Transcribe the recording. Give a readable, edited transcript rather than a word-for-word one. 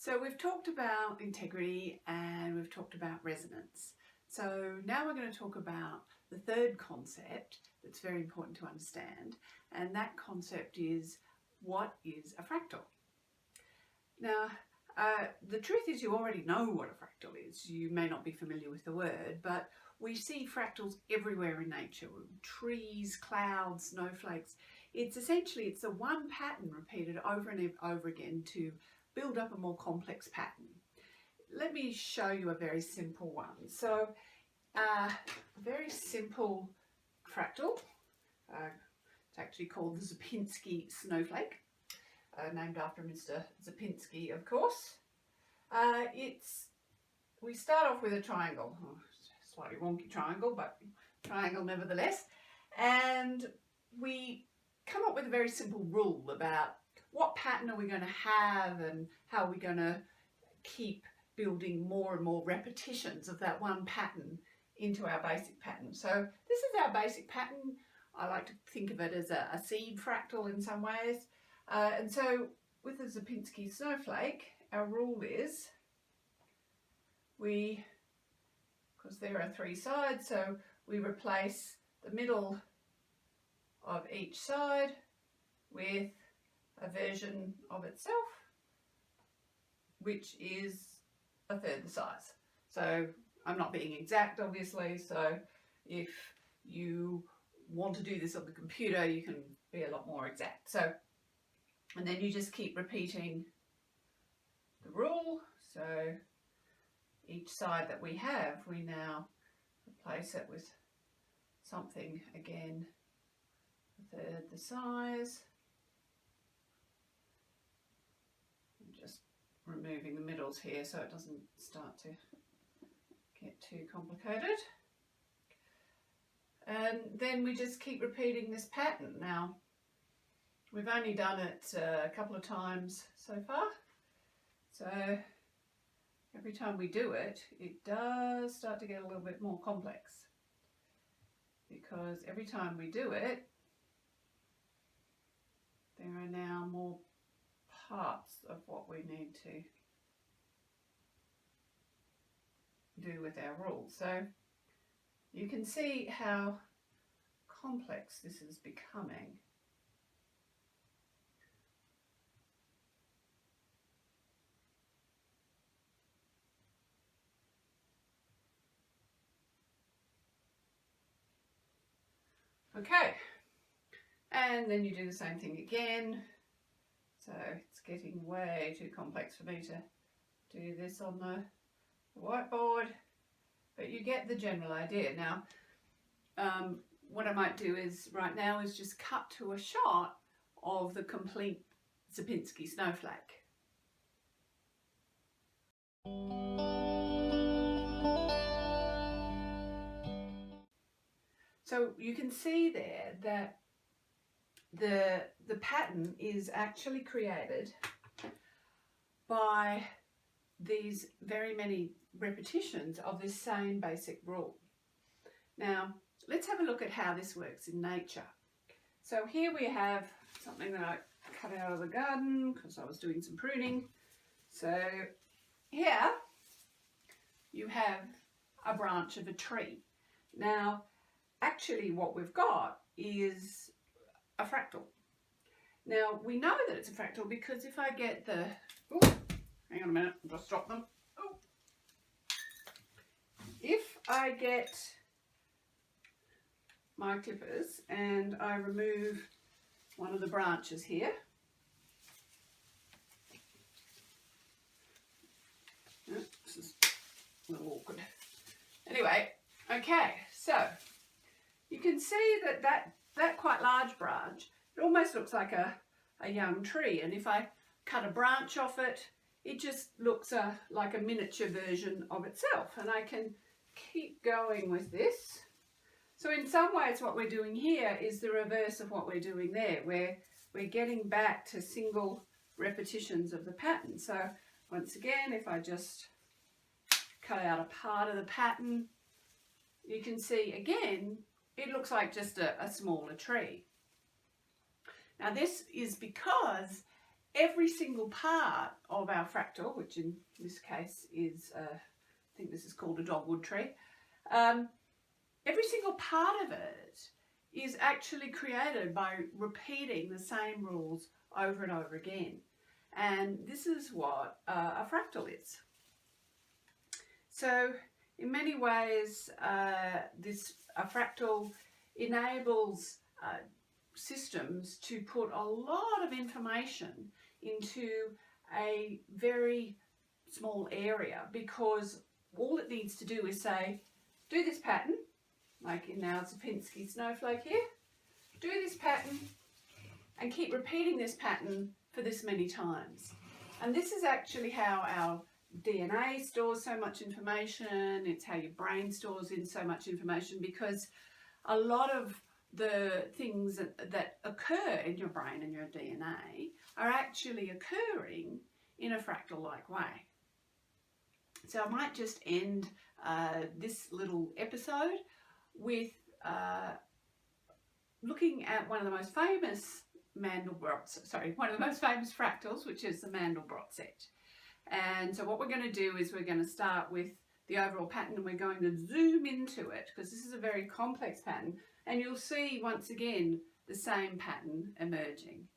So we've talked about integrity and we've talked about resonance. So now we're going to talk about the third concept that's very important to understand, and that concept is, what is a fractal? Now, the truth is you already know what a fractal is. You may not be familiar with the word, but we see fractals everywhere in nature. Trees, clouds, snowflakes. It's the one pattern repeated over and over again to build up a more complex pattern. Let me show you a very simple one. So a very simple fractal, it's actually called the Sierpinski snowflake, named after Mr. Sierpinski, of course. We start off with a triangle, slightly wonky triangle, but triangle nevertheless, and we come up with a very simple rule about what pattern are we going to have and how are we going to keep building more and more repetitions of that one pattern into our basic pattern. So this is our basic pattern. I like to think of it as a seed fractal in some ways. And so with the Sierpinski snowflake, our rule is because there are three sides, so we replace the middle of each side with a version of itself, which is a third the size. So I'm not being exact, obviously, so if you want to do this on the computer, you can be a lot more exact. So, and then you just keep repeating the rule. So each side that we have, we now replace it with something, again, a third the size. I'm just removing the middles here so it doesn't start to get too complicated. And then we just keep repeating this pattern. Now, we've only done it a couple of times so far, so every time we do it, it does start to get a little bit more complex, because every time we do it, there are now more parts of what we need to do with our rules. So you can see how complex this is becoming. Okay, and then you do the same thing again. So it's getting way too complex for me to do this on the whiteboard, but you get the general idea. Now, what I might do is right now is just cut to a shot of the complete Sierpinski snowflake. So you can see there that the pattern is actually created by these very many repetitions of this same basic rule. Now, let's have a look at how this works in nature. So here we have something that I cut out of the garden because I was doing some pruning. So here you have a branch of a tree. Now, actually what we've got is a fractal. Now, we know that it's a fractal because if I get the, hang on a minute, I'll just drop them. Oh. If I get my clippers and I remove one of the branches here, this is a little awkward. Anyway, okay, so you can see that quite large branch, it almost looks like a young tree, and if I cut a branch off it, it just looks like a miniature version of itself, and I can keep going with this. So in some ways what we're doing here is the reverse of what we're doing there, where we're getting back to single repetitions of the pattern. So once again, if I just cut out a part of the pattern, you can see again it looks like just a smaller tree. Now this is because every single part of our fractal, which in this case is, I think this is called a dogwood tree, every single part of it is actually created by repeating the same rules over and over again. And this is what a fractal is. So in many ways, a fractal enables systems to put a lot of information into a very small area, because all it needs to do is say, do this pattern, like in our Sierpinski snowflake here, do this pattern and keep repeating this pattern for this many times. And this is actually how our DNA stores so much information. It's how your brain stores in so much information, because a lot of the things that occur in your brain and your DNA are actually occurring in a fractal-like way. So I might just end this little episode with looking at one of the most famous fractals, which is the Mandelbrot set. And so what we're going to do is we're going to start with the overall pattern, and we're going to zoom into it, because this is a very complex pattern, and you'll see once again the same pattern emerging.